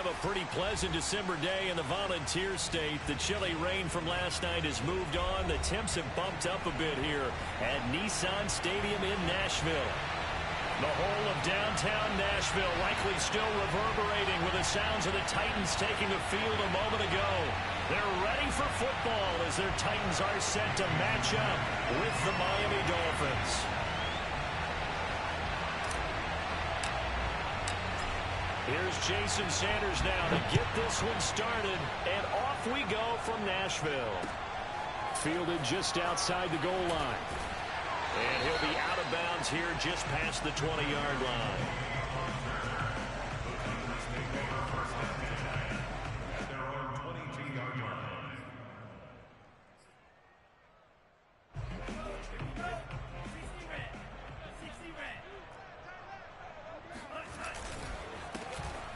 have a pretty pleasant December day in the Volunteer State. The chilly rain from last night has moved on. The temps have bumped up a bit here at Nissan Stadium in Nashville. The whole of downtown Nashville likely still reverberating with the sounds of the Titans taking the field a moment ago. They're ready for football as their Titans are set to match up with the Miami Dolphins. Here's Jason Sanders now to get this one started, and off we go from Nashville. Fielded just outside the goal line. And he'll be out of bounds here just past the 20-yard line.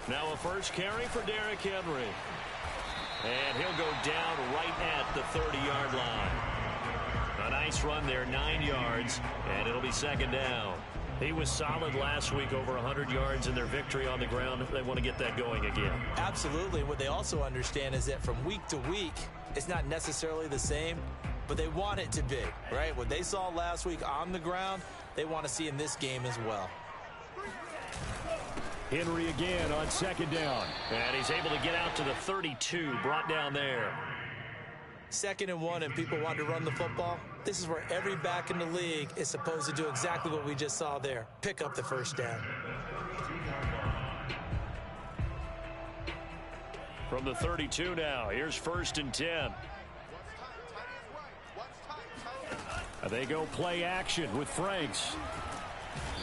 Now a first carry for Derrick Henry. And he'll go down right at the 30-yard line. A nice run there, 9 yards, and it'll be second down. He was solid last week, over 100 yards in their victory on the ground. They want to get that going again. Absolutely. What they also understand is that from week to week, it's not necessarily the same, but they want it to be, right? What they saw last week on the ground, they want to see in this game as well. Henry again on second down. And he's able to get out to the 32, brought down there. 2nd and 1, and people want to run the football. This is where every back in the league is supposed to do exactly what we just saw there. Pick up the first down. From the 32 now, here's 1st and 10. They go play action with Franks.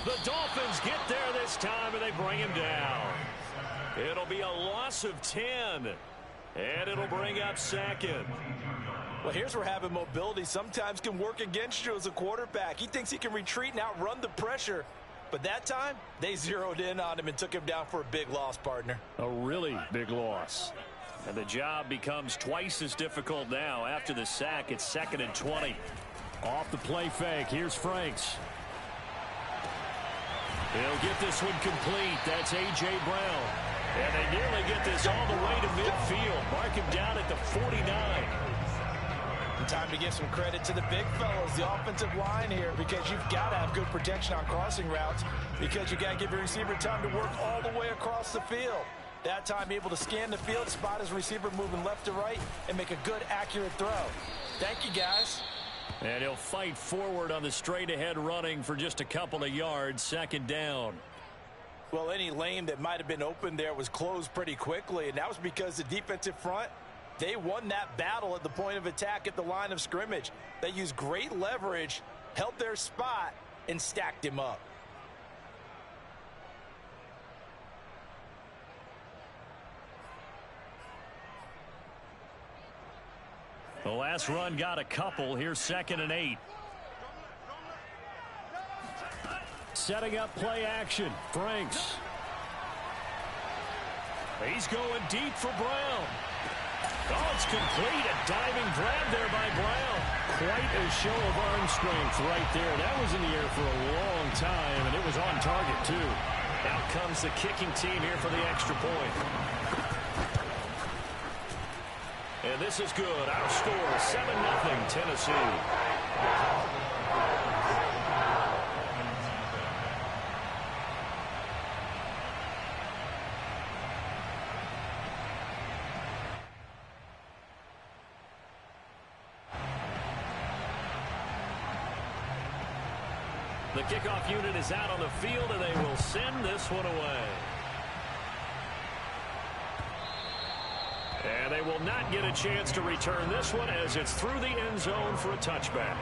The Dolphins get there this time, and they bring him down. It'll be a loss of 10, and it'll bring up 2nd. Well, here's where having mobility sometimes can work against you as a quarterback. He thinks he can retreat and outrun the pressure. But that time, they zeroed in on him and took him down for a big loss, partner. A really big loss. And the job becomes twice as difficult now after the sack. It's 2nd and 20. Off the play fake, here's Franks. He'll get this one complete. That's A.J. Brown. And they nearly get this all the way to midfield. Mark him down at the 49. And time to give some credit to the big fellows, the offensive line here, because you've got to have good protection on crossing routes, because you got to give your receiver time to work all the way across the field. That time able to scan the field, spot his receiver moving left to right, and make a good, accurate throw. Thank you, guys. And he'll fight forward on the straight-ahead running for just a couple of yards, 2nd down. Well, any lane that might have been open there was closed pretty quickly, and that was because the defensive front, they won that battle at the point of attack at the line of scrimmage. They used great leverage, held their spot, and stacked him up. The last run got a couple. Here's 2nd and 8. Setting up play action. Franks. He's going deep for Brown. Oh, it's complete. A diving grab there by Brown. Quite a show of arm strength right there. That was in the air for a long time, and it was on target, too. Out comes the kicking team here for the extra point. And this is good. Our score, 7-0 Tennessee. The kickoff unit is out on the field, and they will send this one away. And they will not get a chance to return this one as it's through the end zone for a touchback.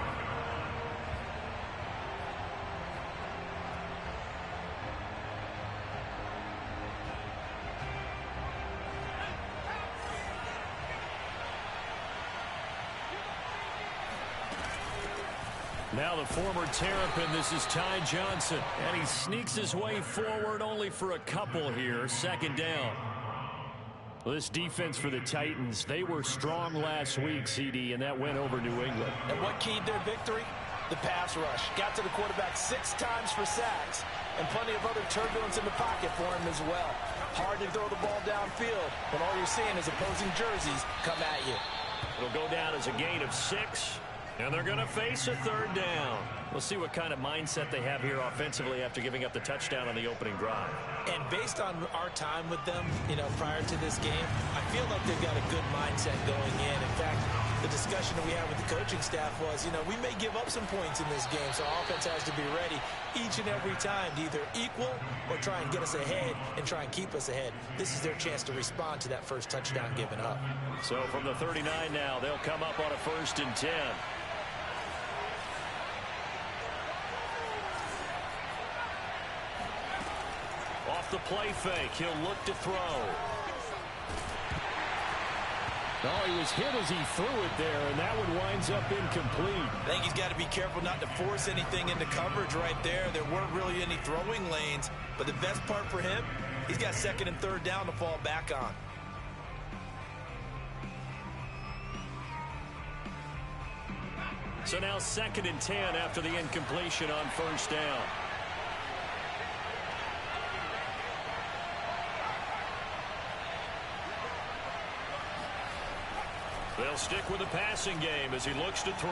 Now the former Terrapin, this is Ty Johnson, and he sneaks his way forward only for a couple here, 2nd down. Well, this defense for the Titans, they were strong last week, CD, and that went over New England. And what keyed their victory? The pass rush. Got to the quarterback 6 times for sacks, and plenty of other turbulence in the pocket for him as well. Hard to throw the ball downfield when all you're seeing is opposing jerseys come at you. It'll go down as a gain of 6, and they're going to face a 3rd down. We'll see what kind of mindset they have here offensively after giving up the touchdown on the opening drive. And based on our time with them, prior to this game, I feel like they've got a good mindset going in. In fact, the discussion that we had with the coaching staff was, we may give up some points in this game, so our offense has to be ready each and every time to either equal or try and get us ahead and try and keep us ahead. This is their chance to respond to that first touchdown given up. So from the 39 now, they'll come up on a 1st and 10. Off the play fake, he'll look to throw. Oh, he was hit as he threw it there, and that one winds up incomplete. I think he's got to be careful not to force anything into coverage right there. There weren't really any throwing lanes, but the best part for him, he's got 2nd and 3rd down to fall back on. So now 2nd and 10 after the incompletion on 1st down. They'll stick with the passing game as he looks to throw.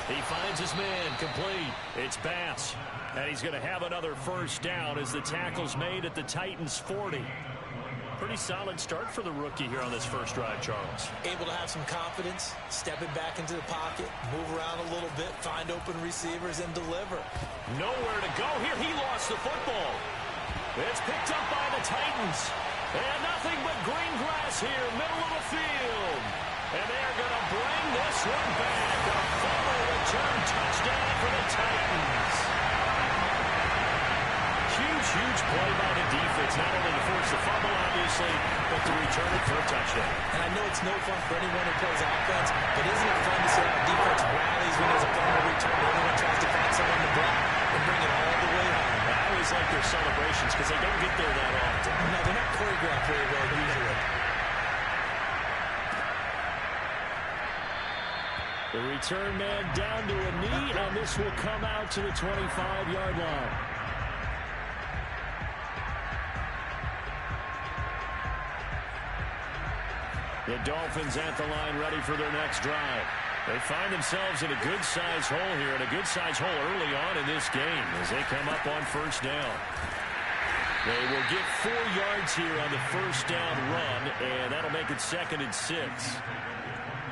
He finds his man complete. It's Bass. And he's going to have another 1st down as the tackle's made at the Titans' 40. Pretty solid start for the rookie here on this first drive, Charles. Able to have some confidence, stepping back into the pocket, move around a little bit, find open receivers, and deliver. Nowhere to go here. He lost the football. It's picked up by the Titans. And nothing but green grass here, middle of the field. And they're going to bring this one back. A fumble return touchdown for the Titans. Huge play by the defense, not only to force the fumble, obviously, but to return it for a touchdown. And I know it's no fun for anyone who plays offense, but isn't it fun to see how defense rallies when there's a fumble return and everyone tries to find someone to block and bring it all the way home? I always like their celebrations because they don't get there that often. No, they're not choreographed very well usually. The return man down to a knee, and this will come out to the 25-yard line. The Dolphins at the line ready for their next drive. They find themselves in a good-sized hole here, and a good-sized hole early on in this game as they come up on 1st down. They will get 4 yards here on the 1st down run, and that'll make it 2nd and 6.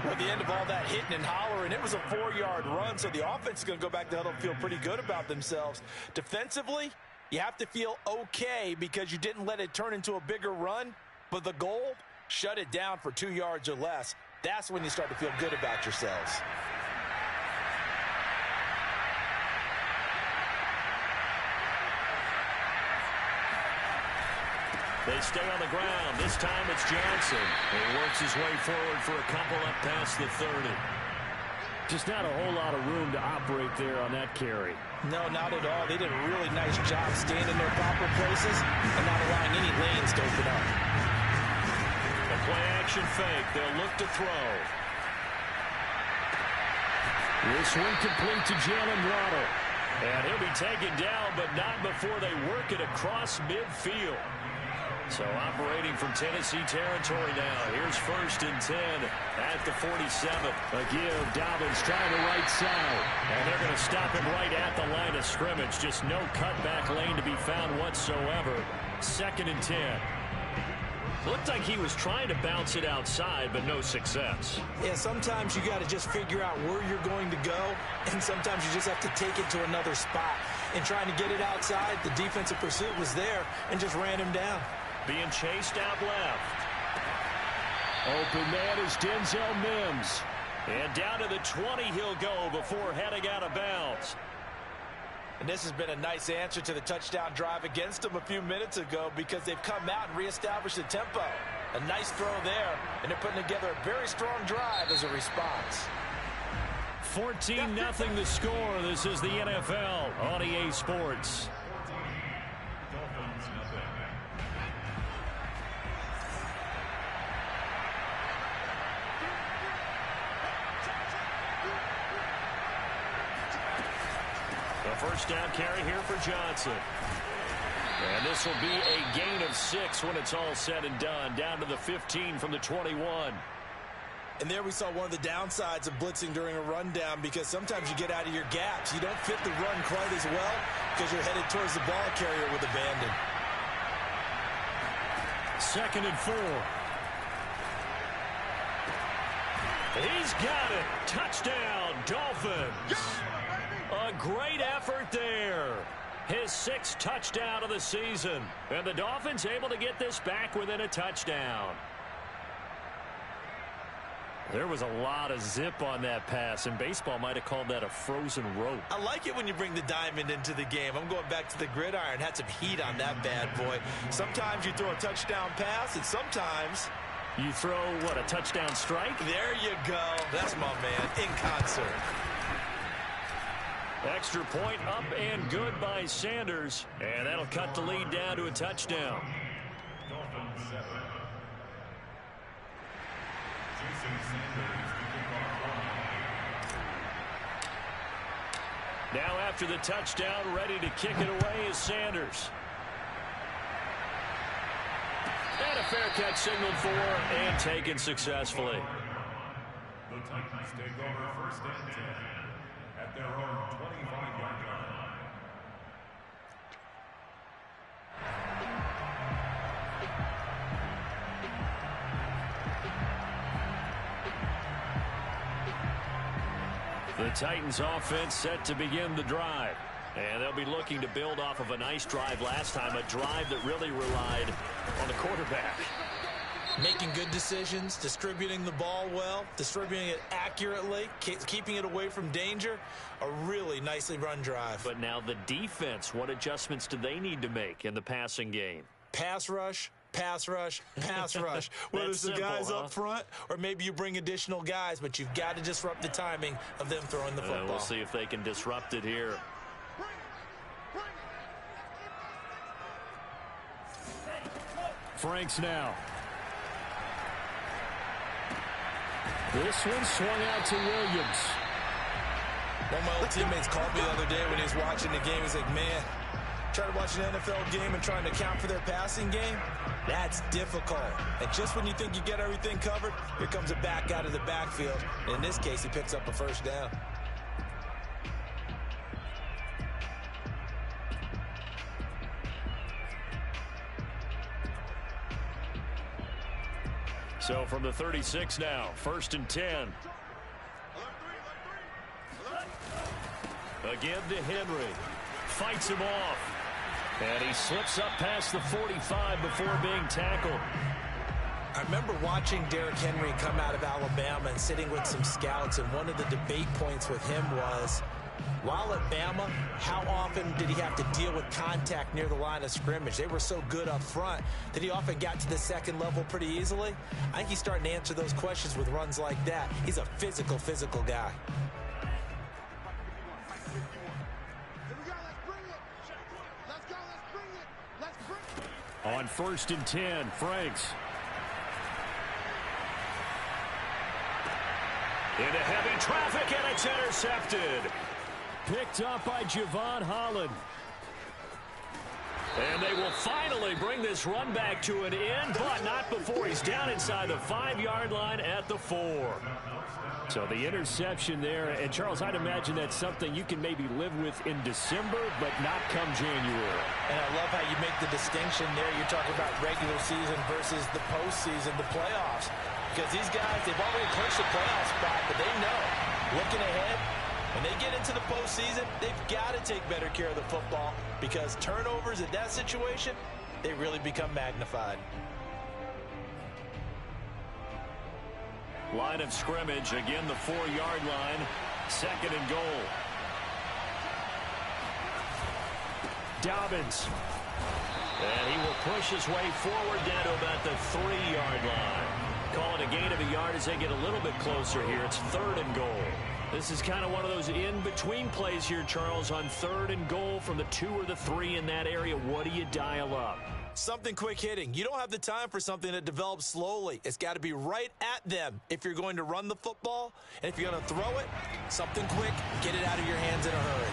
At the end of all that hitting and hollering, it was a 4-yard run, so the offense is going to go back to huddle and feel pretty good about themselves. Defensively, you have to feel okay because you didn't let it turn into a bigger run, but the goal, shut it down for 2 yards or less. That's when you start to feel good about yourselves. They stay on the ground. This time it's Johnson. He works his way forward for a couple up past the 30. Just not a whole lot of room to operate there on that carry. No, not at all. They did a really nice job staying in their proper places and not allowing any lanes to open up. A play-action fake. They'll look to throw. This one complete to Jalen Waddle. And he'll be taken down, but not before they work it across midfield. So operating from Tennessee territory now. Here's 1st and 10 at the 47. A give. Dobbins trying the right side. And they're going to stop him right at the line of scrimmage. Just no cutback lane to be found whatsoever. 2nd and 10. Looked like he was trying to bounce it outside, but no success. Yeah, sometimes you got to just figure out where you're going to go, and sometimes you just have to take it to another spot. And trying to get it outside, the defensive pursuit was there and just ran him down. Being chased out left. Open man is Denzel Mims. And down to the 20 he'll go before heading out of bounds. And this has been a nice answer to the touchdown drive against them a few minutes ago because they've come out and reestablished the tempo. A nice throw there, and they're putting together a very strong drive as a response. 14-0 the score. This is the NFL on EA Sports. First down carry here for Johnson. And this will be a gain of 6 when it's all said and done. Down to the 15 from the 21. And there we saw one of the downsides of blitzing during a rundown, because sometimes you get out of your gaps. You don't fit the run quite as well because you're headed towards the ball carrier with abandon. 2nd and 4. He's got it. Touchdown, Dolphins. A great effort there. His 6th touchdown of the season. And the Dolphins able to get this back within a touchdown. There was a lot of zip on that pass, and baseball might have called that a frozen rope. I like it when you bring the diamond into the game. I'm going back to the gridiron. Had some heat on that bad boy. Sometimes you throw a touchdown pass, and sometimes you throw, what, a touchdown strike? There you go. That's my man, in concert. Extra point up and good by Sanders, and that'll cut the lead down to a touchdown. Now after the touchdown, ready to kick it away is Sanders. And a fair catch signaled for and taken successfully. The Titans take over 1st and 10 at their own 25-yard line. The Titans offense set to begin the drive. And they'll be looking to build off of a nice drive last time, a drive that really relied on the quarterback. Making good decisions, distributing the ball well, distributing it accurately, keeping it away from danger. A really nicely run drive. But now the defense, what adjustments do they need to make in the passing game? Pass rush, pass rush, pass rush. Whether it's the guys up front or maybe you bring additional guys, but you've got to disrupt the timing of them throwing the football. We'll see if they can disrupt it here. Franks now. This one swung out to Williams. One of my old teammates called me the other day when he was watching the game. He's like, man, trying to watch an NFL game and trying to account for their passing game, that's difficult. And just when you think you get everything covered, here comes a back out of the backfield. And in this case, he picks up a 1st down. So from the 36 now, 1st and 10. Again to Henry. Fights him off. And he slips up past the 45 before being tackled. I remember watching Derrick Henry come out of Alabama and sitting with some scouts, and one of the debate points with him was, while at Bama, how often did he have to deal with contact near the line of scrimmage? They were so good up front that he often got to the 2nd level pretty easily. I think he's starting to answer those questions with runs like that. He's a physical guy. On 1st and 10, Franks. Into heavy traffic, and it's intercepted. Picked up by Javon Holland. And they will finally bring this run back to an end, but not before he's down inside the 5-yard line at the 4. So the interception there, and Charles, I'd imagine that's something you can maybe live with in December, but not come January. And I love how you make the distinction there. You're talking about regular season versus the postseason, the playoffs. Because these guys, they've already clinched the playoff spot, but they know, looking ahead, when they get into the postseason, they've got to take better care of the football, because turnovers in that situation, they really become magnified. Line of scrimmage, again the 4-yard line, 2nd and goal. Dobbins. And he will push his way forward down to about the 3-yard line. Call it a gain of a yard as they get a little bit closer here. It's 3rd and goal. This is kind of one of those in-between plays here, Charles, on 3rd and goal from the 2 or the 3 in that area. What do you dial up? Something quick hitting. You don't have the time for something that develops slowly. It's got to be right at them if you're going to run the football. And if you're going to throw it, something quick, get it out of your hands in a hurry.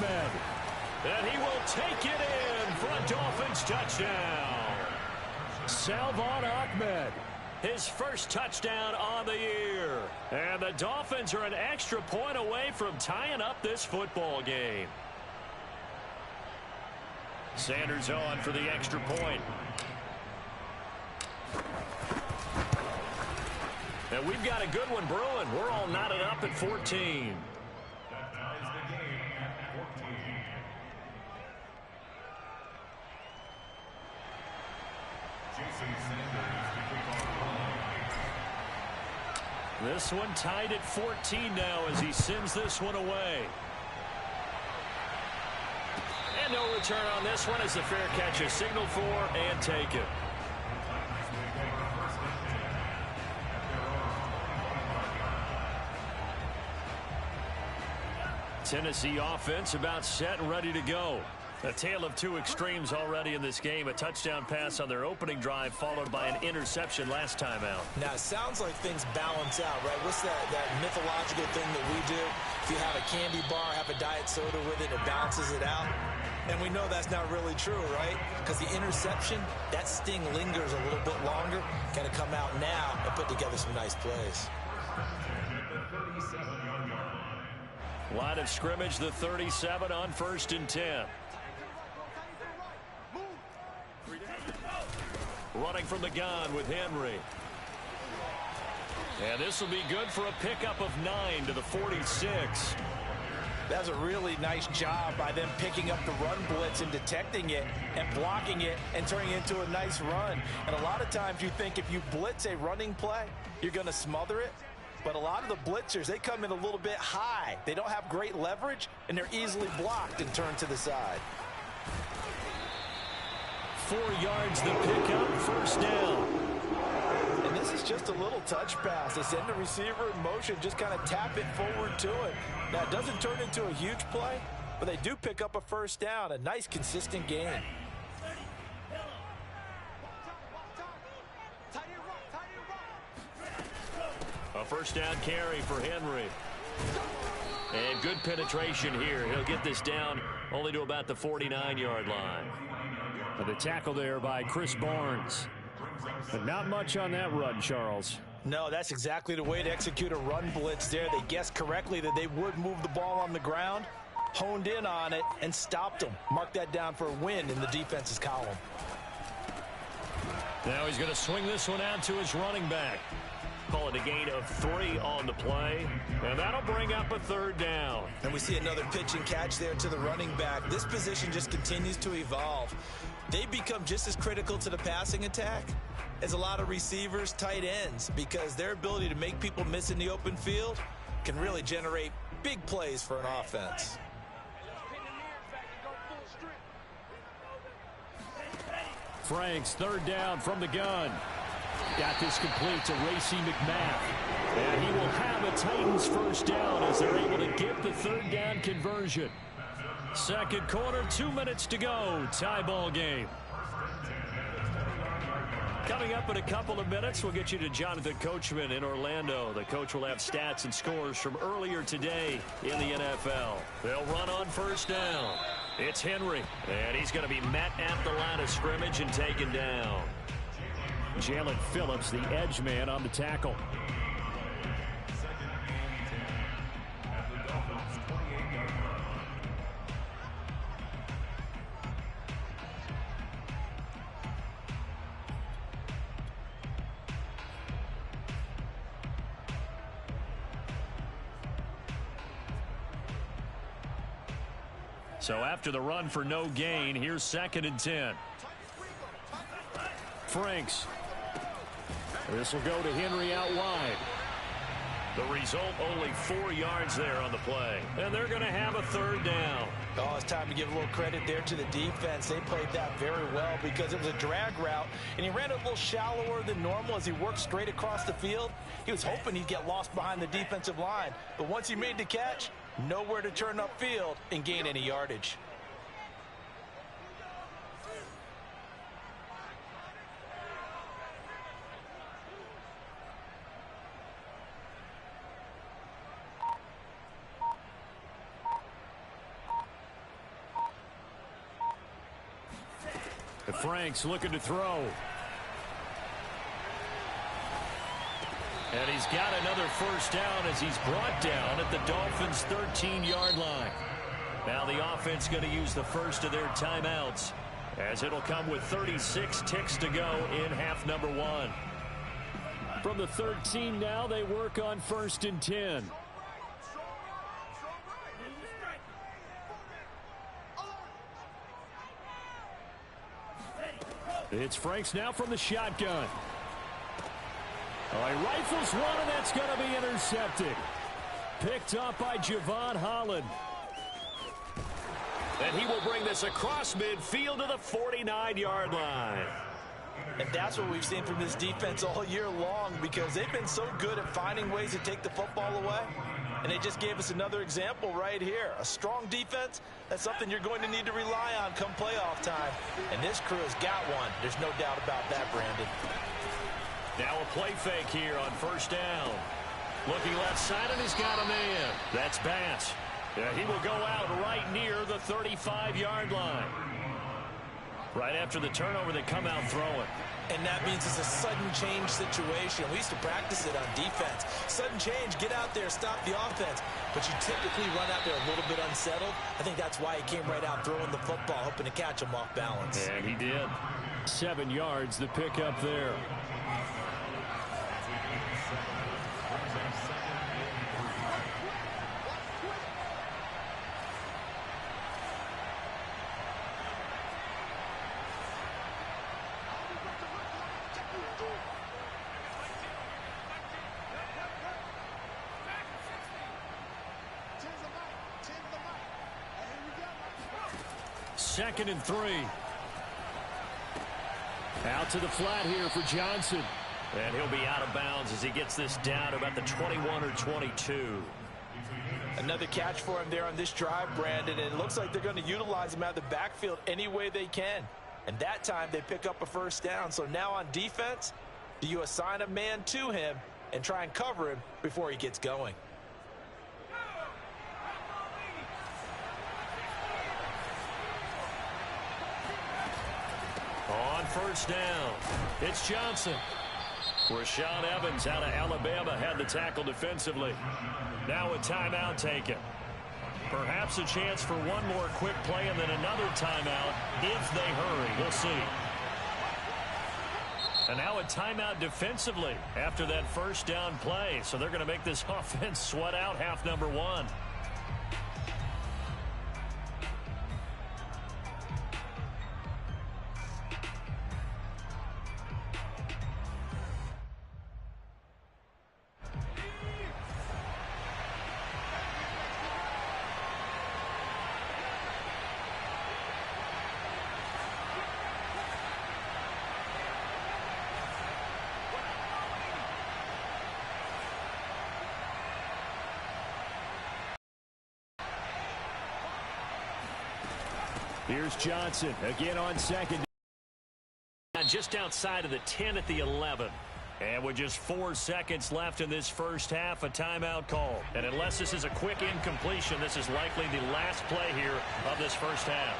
Ahmed. And he will take it in for a Dolphins touchdown. Salvon Ahmed. His first touchdown on the year. And the Dolphins are an extra point away from tying up this football game. Sanders on for the extra point. And we've got a good one brewing. We're all knotted up at 14. That ties the game at 14. Jason Sanders to kick off the line. This one tied at 14 now as he sends this one away. And no return on this one as the fair catch is signaled for and taken. Tennessee offense about set and ready to go. A tale of two extremes already in this game. A touchdown pass on their opening drive followed by an interception last time out. Now, it sounds like things balance out, right? What's that mythological thing that we do? If you have a candy bar, have a diet soda with it, it balances it out. And we know that's not really true, right? Because the interception, that sting lingers a little bit longer. Got to come out now and put together some nice plays. Line of scrimmage, the 37 on 1st and 10. Running from the gun with Henry. And this will be good for a pickup of 9 to the 46. That's a really nice job by them picking up the run blitz and detecting it and blocking it and turning it into a nice run. And a lot of times you think if you blitz a running play, you're going to smother it. But a lot of the blitzers, they come in a little bit high. They don't have great leverage, and they're easily blocked and turned to the side. 4 yards the pickup, first down. And this is just a little touch pass. They send the receiver in motion, just kind of tap it forward to him. Now, it doesn't turn into a huge play, but they do pick up a first down. A nice, consistent game. A first down carry for Henry. And good penetration here. He'll get this down only to about the 49-yard line. And the tackle there by Chris Barnes. But not much on that run, Charles. No, that's exactly the way to execute a run blitz there. They guessed correctly that they would move the ball on the ground, honed in on it, and stopped them. Mark that down for a win in the defense's column. Now he's going to swing this one out to his running back. Call it a gain of 3 on the play, and that'll bring up a third down. And we see another pitch and catch there to the running back. This position just continues to evolve. They become just as critical to the passing attack as a lot of receivers, tight ends, because their ability to make people miss in the open field can really generate big plays for an offense. Franks, third down from the gun. Got this complete to Racey McMath. And he will have a Titans first down as they're able to get the third down conversion. Second quarter, 2 minutes to go. Tie ball game. Coming up in a couple of minutes, we'll get you to Jonathan Coachman in Orlando. The coach will have stats and scores from earlier today in the NFL. They'll run on first down. It's Henry, and he's going to be met at the line of scrimmage and taken down. Jalen Phillips, the edge man on the tackle. So after the run for no gain, here's 2nd and 10. Franks. This will go to Henry out wide. The result, only 4 yards there on the play. And they're going to have a third down. Oh, it's time to give a little credit there to the defense. They played that very well because it was a drag route, and he ran a little shallower than normal as he worked straight across the field. He was hoping he'd get lost behind the defensive line, but once he made the catch, nowhere to turn upfield and gain any yardage. Frank's looking to throw. And he's got another first down as he's brought down at the Dolphins' 13-yard line. Now the offense going to use the first of their timeouts, as it'll come with 36 ticks to go in half number 1. From the 13 now, they work on 1st and 10. It's Franks now from the shotgun. Oh, he rifles one, and that's going to be intercepted. Picked up by Javon Holland. And he will bring this across midfield to the 49-yard line. And that's what we've seen from this defense all year long, because they've been so good at finding ways to take the football away. And they just gave us another example right here. A strong defense, that's something you're going to need to rely on come playoff time. And this crew has got one. There's no doubt about that, Brandon. Now a play fake here on first down. Looking left side, and he's got a man. That's Bass. Yeah, he will go out right near the 35-yard line. Right after the turnover, they come out throwing. And that means it's a sudden change situation. We used to practice it on defense. Sudden change, get out there, stop the offense. But you typically run out there a little bit unsettled. I think that's why he came right out throwing the football, hoping to catch him off balance. And he did. 7 yards, the pickup there. Second and 3. Out to the flat here for Johnson. And he'll be out of bounds as he gets this down to about the 21 or 22. Another catch for him there on this drive, Brandon. And it looks like they're going to utilize him out of the backfield any way they can. And that time they pick up a first down. So now on defense, do you assign a man to him and try and cover him before he gets going? On first down, it's Johnson. Rashaan Evans out of Alabama had the tackle defensively. Now a timeout taken. Perhaps a chance for one more quick play and then another timeout if they hurry. We'll see. And now a timeout defensively after that first down play. So they're going to make this offense sweat out half number 1. Here's Johnson again on second. Just outside of the 10 at the 11. And with just 4 seconds left in this first half, a timeout call. And unless this is a quick incompletion, this is likely the last play here of this first half.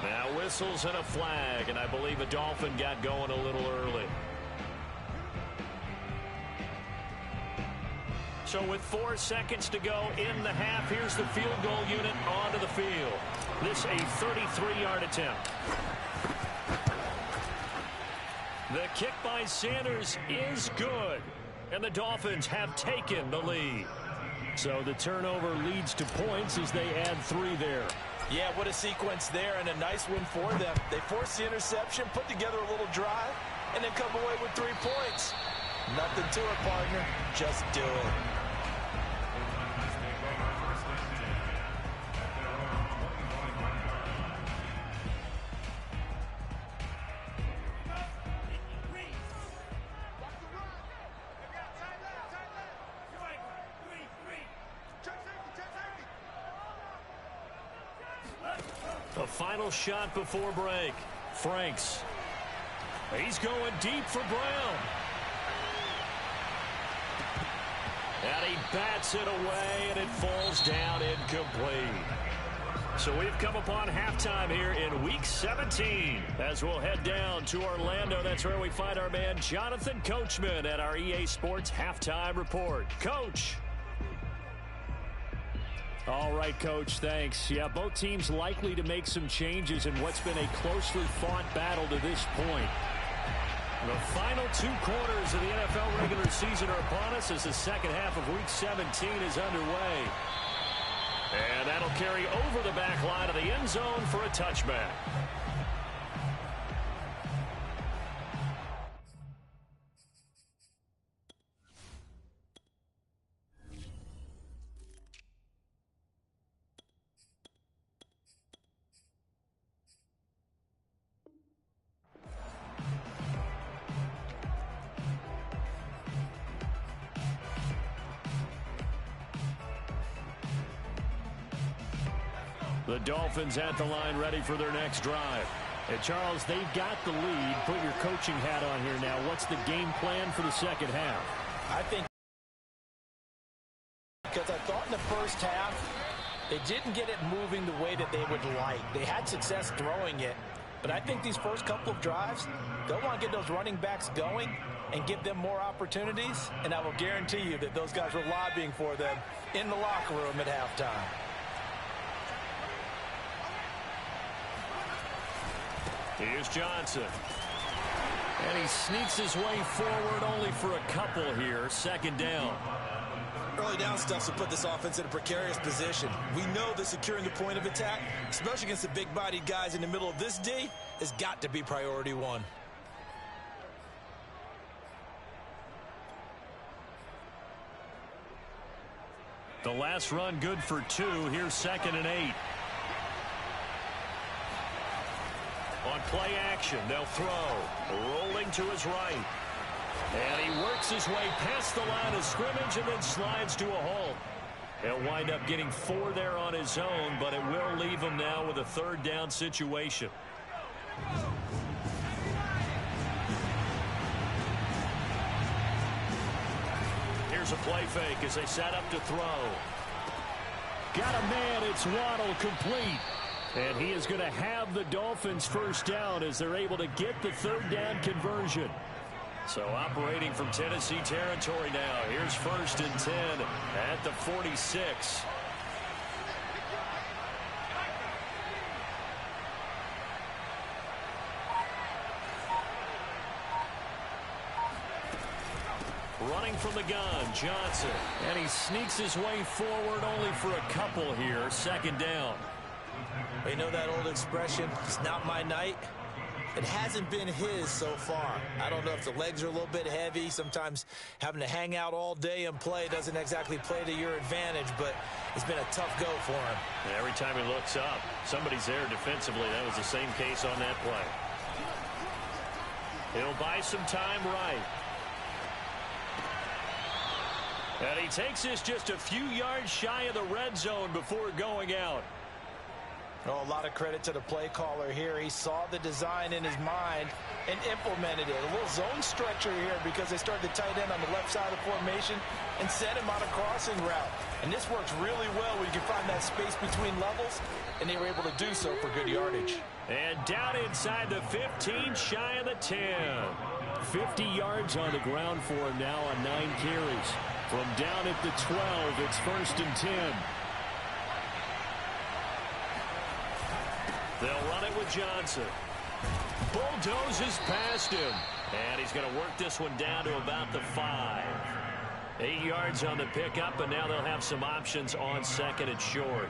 Now whistles and a flag, and I believe a Dolphin got going a little early. So with 4 seconds to go in the half, here's the field goal unit onto the field. This a 33-yard attempt. The kick by Sanders is good, and the Dolphins have taken the lead. So the turnover leads to points as they add 3 there. Yeah, what a sequence there, and a nice win for them. They forced the interception, put together a little drive, and then come away with 3 points. Nothing to it, partner. Just do it. A final shot before break. Franks. He's going deep for Brown. And he bats it away, and it falls down incomplete. So we've come upon halftime here in Week 17. As we'll head down to Orlando, that's where we find our man Jonathan Coachman at our EA Sports Halftime Report. Coach. All right, Coach, thanks. Yeah, both teams likely to make some changes in what's been a closely fought battle to this point. The final 2 quarters of the NFL regular season are upon us as the second half of Week 17 is underway. And that'll carry over the back line of the end zone for a touchback. The Dolphins at the line ready for their next drive. And Charles, they've got the lead. Put your coaching hat on here now. What's the game plan for the second half? I think because I thought in the first half they didn't get it moving the way that they would like. They had success throwing it, but I think these first couple of drives, they'll want to get those running backs going and give them more opportunities, and I will guarantee you that those guys were lobbying for them in the locker room at halftime. Here's Johnson. And he sneaks his way forward only for a couple here. Second down. Early down stuff will put this offense in a precarious position. We know that securing the point of attack, especially against the big-bodied guys in the middle of this D, has got to be priority one. The last run good for 2. Here's 2nd and 8. On play action, they'll throw. Rolling to his right. And he works his way past the line of scrimmage and then slides to a halt. He'll wind up getting 4 there on his own, but it will leave him now with a 3rd down situation. Here's a play fake as they set up to throw. Got a man, it's Waddle, complete. And he is going to have the Dolphins first down as they're able to get the 3rd down conversion. So operating from Tennessee territory now. Here's 1st and 10 at the 46. Running from the gun, Johnson. And he sneaks his way forward only for a couple here. 2nd down. You know that old expression, it's not my night? It hasn't been his so far. I don't know if the legs are a little bit heavy. Sometimes having to hang out all day and play doesn't exactly play to your advantage, but it's been a tough go for him. And every time he looks up, somebody's there defensively. That was the same case on that play. He'll buy some time right. And he takes this just a few yards shy of the red zone before going out. Oh, a lot of credit to the play caller here. He saw the design in his mind and implemented it. A little zone structure here because they started the tight end on the left side of the formation and sent him on a crossing route. And this works really well when you can find that space between levels, and they were able to do so for good yardage. And down inside the 15, shy of the 10. 50 yards on the ground for him now on 9 carries. From down at the 12, it's 1st and 10. They'll run it with Johnson. Bulldozes past him. And he's going to work this one down to about the 5. 8 yards on the pickup, and now they'll have some options on 2nd and short.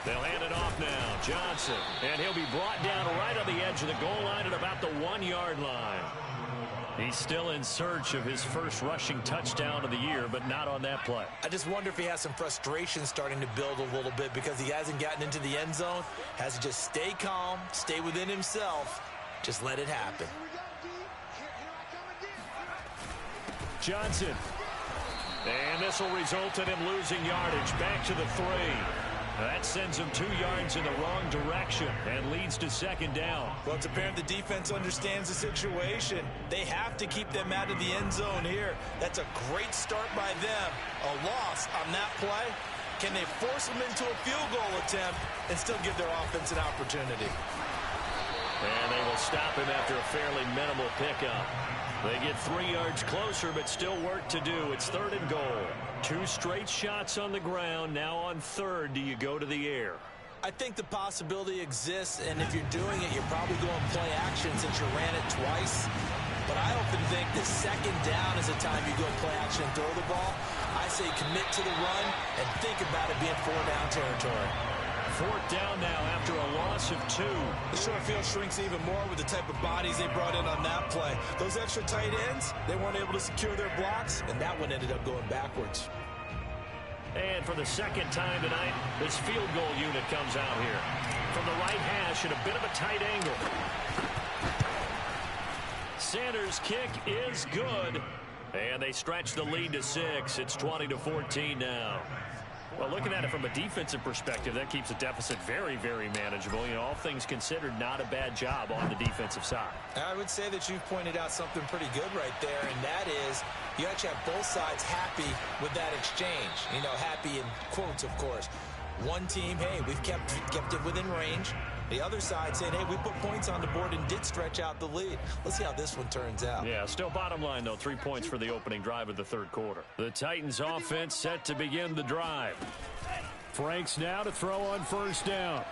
They'll hand it off now. Johnson. And he'll be brought down right on the edge of the goal line at about the 1-yard line. He's still in search of his first rushing touchdown of the year, but not on that play. I just wonder if he has some frustration starting to build a little bit because he hasn't gotten into the end zone. Has to just stay calm, stay within himself, just let it happen. Johnson. And this will result in him losing yardage. Back to the 3. That sends him 2 yards in the wrong direction and leads to second down. Well, it's apparent the defense understands the situation. They have to keep them out of the end zone here. That's a great start by them. A loss on that play. Can they force them into a field goal attempt and still give their offense an opportunity? And they will stop him after a fairly minimal pickup. They get 3 yards closer, but still work to do. It's 3rd and goal. 2 straight shots on the ground. Now on 3rd, do you go to the air? I think the possibility exists, and if you're doing it, you're probably going play action since you ran it twice. But I often think the second down is the time you go play action and throw the ball. I say commit to the run and think about it being 4-down territory. 4th down now after a loss of 2. The short field shrinks even more with the type of bodies they brought in on that play. Those extra tight ends, they weren't able to secure their blocks, and that one ended up going backwards. And for the second time tonight, this field goal unit comes out here. From the right hash at a bit of a tight angle. Sanders' kick is good. And they stretch the lead to 6. It's 20-14 now. Well, looking at it from a defensive perspective, that keeps the deficit very, very manageable. You know, all things considered, not a bad job on the defensive side. I would say that you've pointed out something pretty good right there, and that is you actually have both sides happy with that exchange. You know, happy in quotes, of course. One team, hey, we've kept it within range. The other side saying, hey, we put points on the board and did stretch out the lead. Let's see how this one turns out. Yeah, still bottom line, though, 3 points for the opening drive of the 3rd quarter. The Titans offense set to begin the drive. Franks now to throw on 1st down.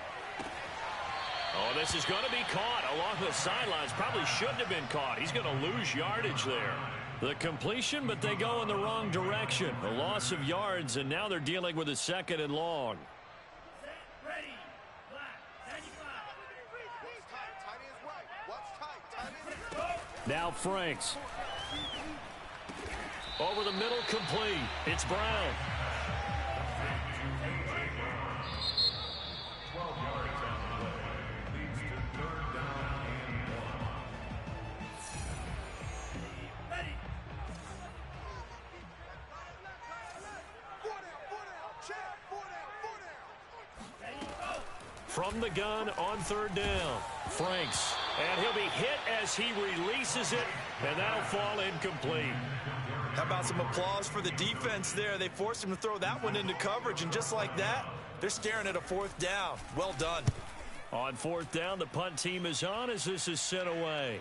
Oh, this is going to be caught along the sidelines. Probably shouldn't have been caught. He's going to lose yardage there. The completion, but they go in the wrong direction. A loss of yards, and now they're dealing with a 2nd and long. Now Franks. Over the middle, complete. It's Brown. 12 yards on the play. Leads to 3rd down and 1. From the gun on 3rd down. Franks. And he'll be hit as he releases it, and that'll fall incomplete. How about some applause for the defense there? They forced him to throw that one into coverage, and just like that, they're staring at a 4th down. Well done. On 4th down, the punt team is on as this is sent away.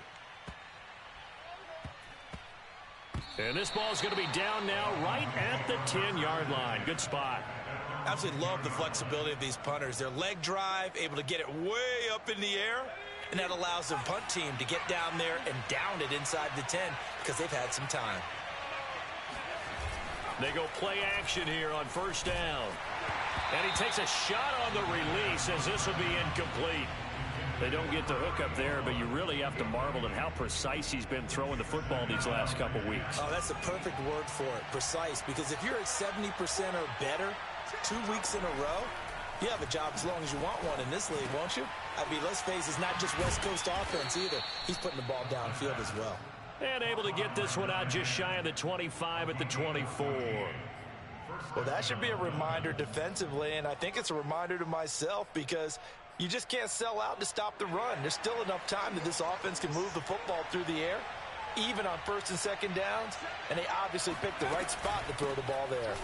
And this ball's going to be down now right at the 10-yard line. Good spot. Absolutely love the flexibility of these punters. Their leg drive, able to get it way up in the air, and that allows their punt team to get down there and down it inside the 10 because they've had some time. They go play action here on 1st down. And he takes a shot on the release as this will be incomplete. They don't get the hook up there, but you really have to marvel at how precise he's been throwing the football these last couple weeks. Oh, that's the perfect word for it, precise, because if you're at 70% or better 2 weeks in a row, you have a job as long as you want one in this league, won't you? I mean, let's face it, it's not just West Coast offense either. He's putting the ball downfield as well. And able to get this one out just shy of the 25 at the 24. Well, that should be a reminder defensively, and I think it's a reminder to myself because you just can't sell out to stop the run. There's still enough time that this offense can move the football through the air, even on 1st and 2nd downs, and they obviously picked the right spot to throw the ball there.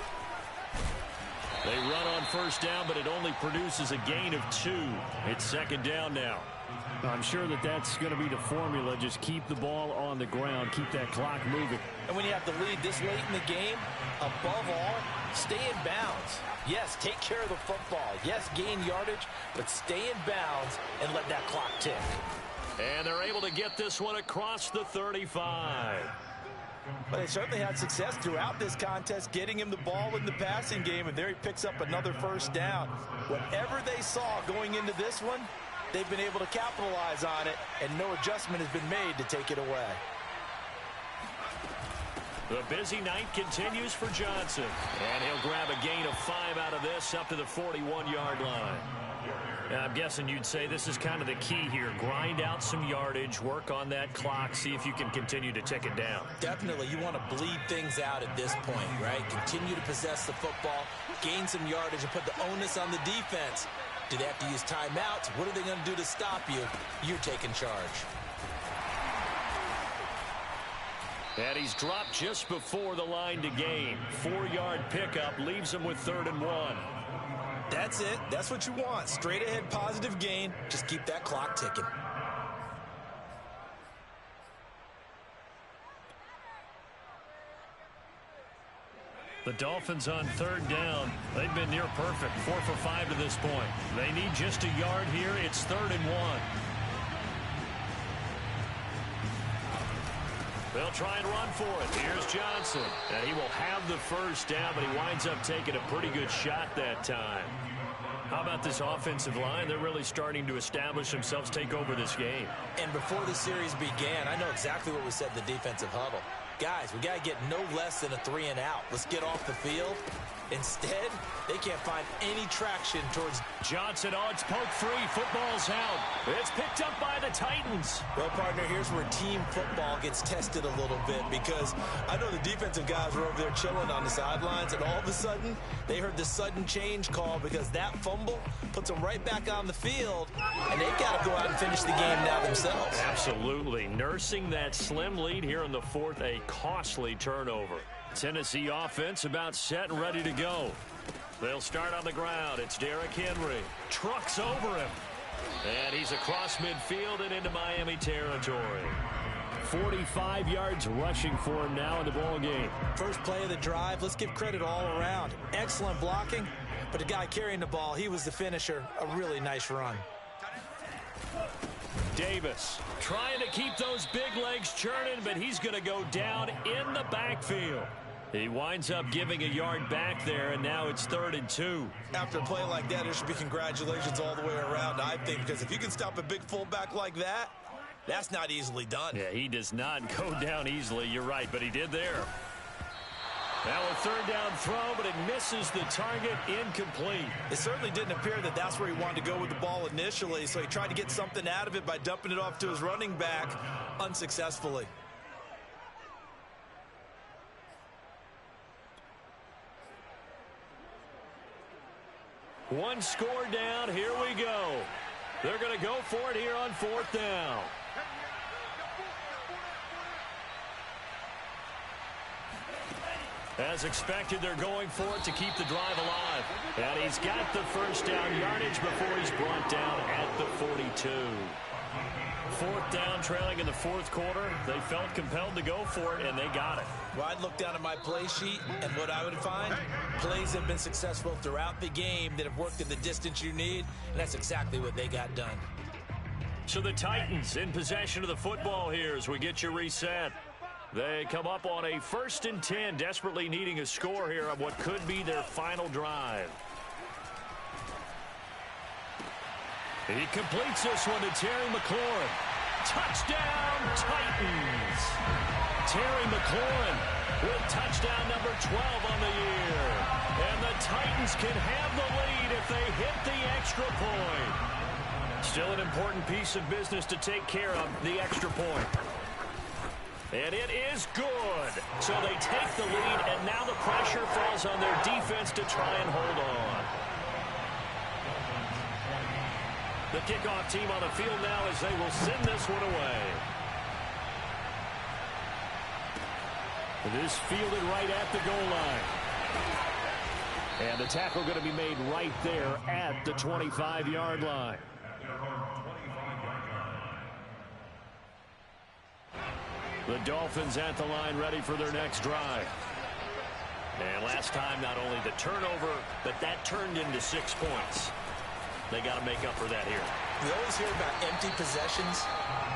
They run on 1st down, but it only produces a gain of 2. It's 2nd down now. I'm sure that that's going to be the formula. Just keep the ball on the ground. Keep that clock moving. And when you have the lead this late in the game, above all, stay in bounds. Yes, take care of the football. Yes, gain yardage, but stay in bounds and let that clock tick. And they're able to get this one across the 35. But they certainly had success throughout this contest, getting him the ball in the passing game, and there he picks up another 1st down. Whatever they saw going into this one, they've been able to capitalize on it, and no adjustment has been made to take it away. The busy night continues for Johnson. And he'll grab a gain of 5 out of this up to the 41-yard line. I'm guessing you'd say this is kind of the key here. Grind out some yardage, work on that clock, see if you can continue to tick it down. Definitely. You want to bleed things out at this point, right? Continue to possess the football, gain some yardage, and put the onus on the defense. Do they have to use timeouts? What are they going to do to stop you? You're taking charge. And he's dropped just before the line to gain. 4-yard pickup leaves him with 3rd and 1. That's it. That's what you want. Straight ahead positive gain. Just keep that clock ticking. The Dolphins on 3rd down. They've been near perfect. 4 for 5 to this point. They need just a yard here. It's 3rd and 1. They'll try and run for it. Here's Johnson. And he will have the first down, but he winds up taking a pretty good shot that time. How about this offensive line? They're really starting to establish themselves, take over this game. And before the series began, I know exactly what we said in the defensive huddle. Guys, we got to get no less than a 3 and out. Let's get off the field. Instead, they can't find any traction towards Johnson. Oh, it's poke free. Football's out. It's picked up by the Titans. Well, partner, here's where team football gets tested a little bit, because I know the defensive guys were over there chilling on the sidelines, and all of a sudden, they heard the sudden change call because that fumble puts them right back on the field, and they've got to go out and finish the game now themselves. Absolutely. Nursing that slim lead here in the 4th, a costly turnover. Tennessee offense about set and ready to go. They'll start on the ground. It's Derrick Henry. Trucks over him. And he's across midfield and into Miami territory. 45 yards rushing for him now in the ball game. First play of the drive. Let's give credit all around. Excellent blocking, but the guy carrying the ball, he was the finisher. A really nice run. Davis trying to keep those big legs churning, but he's going to go down in the backfield. He winds up giving a yard back there, and now it's 3rd and 2. After a play like that, there should be congratulations all the way around, I think, because if you can stop a big fullback like that, that's not easily done. Yeah, he does not go down easily. You're right, but he did there. Now a 3rd down throw, but it misses the target, incomplete. It certainly didn't appear that that's where he wanted to go with the ball initially, so he tried to get something out of it by dumping it off to his running back unsuccessfully. One score down. Here we go. They're going to go for it here on 4th down. As expected, they're going for it to keep the drive alive. And he's got the first down yardage before he's brought down at the 42. 4th down, trailing in the 4th quarter. They felt compelled to go for it, and they got it. Well, I'd look down at my play sheet, and what I would find, plays have been successful throughout the game that have worked in the distance you need, and that's exactly what they got done. So the Titans in possession of the football here as we get you reset. They come up on a 1st and 10, desperately needing a score here on what could be their final drive. He completes this one to Terry McLaurin. Touchdown, Titans! Terry McLaurin with touchdown number 12 on the year. And the Titans can have the lead if they hit the extra point. Still an important piece of business to take care of, the extra point. And it is good. So they take the lead, and now the pressure falls on their defense to try and hold on. The kickoff team on the field now as they will send this one away. This fielded right at the goal line. And the tackle going to be made right there at the 25-yard line. The Dolphins at the line ready for their next drive. And last time, not only the turnover, but that turned into 6 points. They got to make up for that here. We always hear about empty possessions,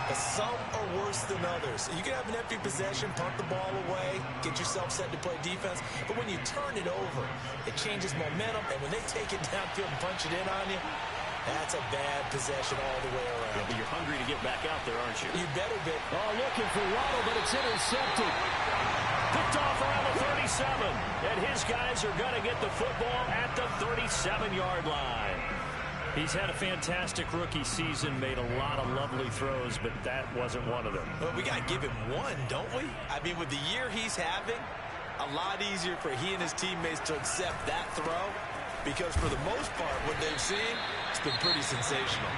but some are worse than others. You can have an empty possession, punt the ball away, get yourself set to play defense, but when you turn it over, it changes momentum, and when they take it downfield and punch it in on you, That's a bad possession all the way around. Yeah, but you're hungry to get back out there, aren't you? You better be. Oh, looking for Waddle, but it's intercepted. Picked off around the 37. And his guys are going to get the football at the 37-yard line. He's had a fantastic rookie season, made a lot of lovely throws, but that wasn't one of them. Well, we got to give him one, don't we? I mean, with the year he's having, a lot easier for he and his teammates to accept that throw, because for the most part, what they've seen, it's been pretty sensational.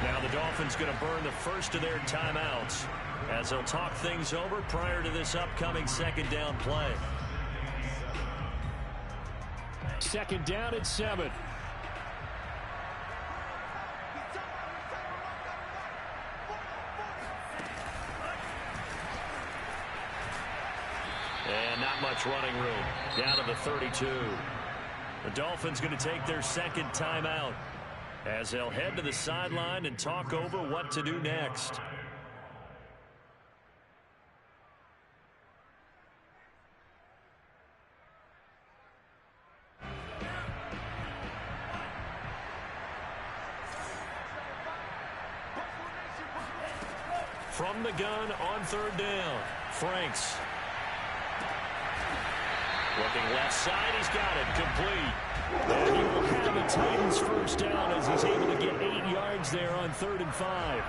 Now the Dolphins going to burn the first of their timeouts as they'll talk things over prior to this upcoming second down play. Second down at 7. And not much running room. Down to the 32. The Dolphins going to take their second timeout as they'll head to the sideline and talk over what to do next. From the gun on third down, Franks. Looking left side, he's got it, complete. And he will have a Titans first down as he's able to get 8 yards there on 3rd and 5.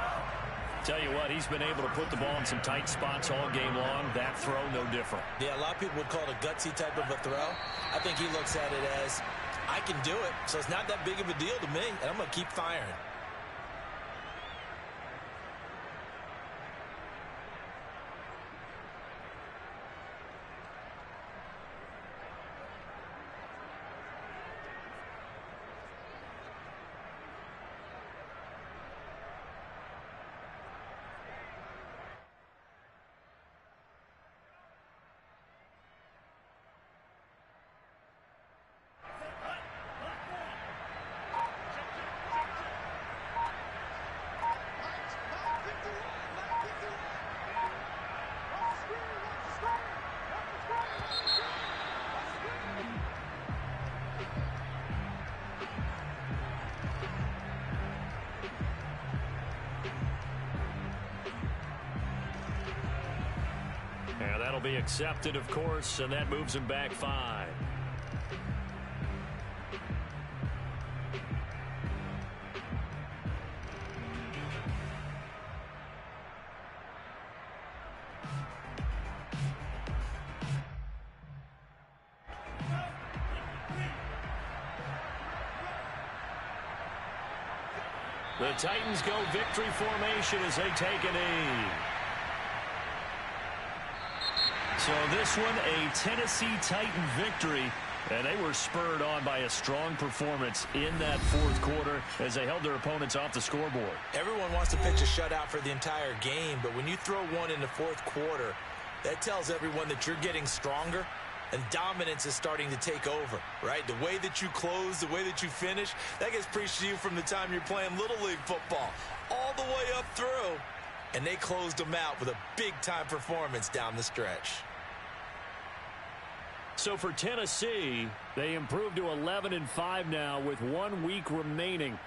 Tell you what, he's been able to put the ball in some tight spots all game long. That throw, no different. Yeah, a lot of people would call it a gutsy type of a throw. I think he looks at it as, I can do it, so it's not that big of a deal to me, and I'm going to keep firing. And that'll be accepted, of course, and that moves him back 5. The Titans go victory formation as they take a knee. So this one, a Tennessee Titan victory, and they were spurred on by a strong performance in that fourth quarter as they held their opponents off the scoreboard. Everyone wants to pitch a shutout for the entire game, but when you throw one in the fourth quarter, that tells everyone that you're getting stronger and dominance is starting to take over, right? The way that you close, the way that you finish, that gets preached to you from the time you're playing Little League football all the way up through, and they closed them out with a big-time performance down the stretch. So for Tennessee, they improved to 11-5 now with 1 week remaining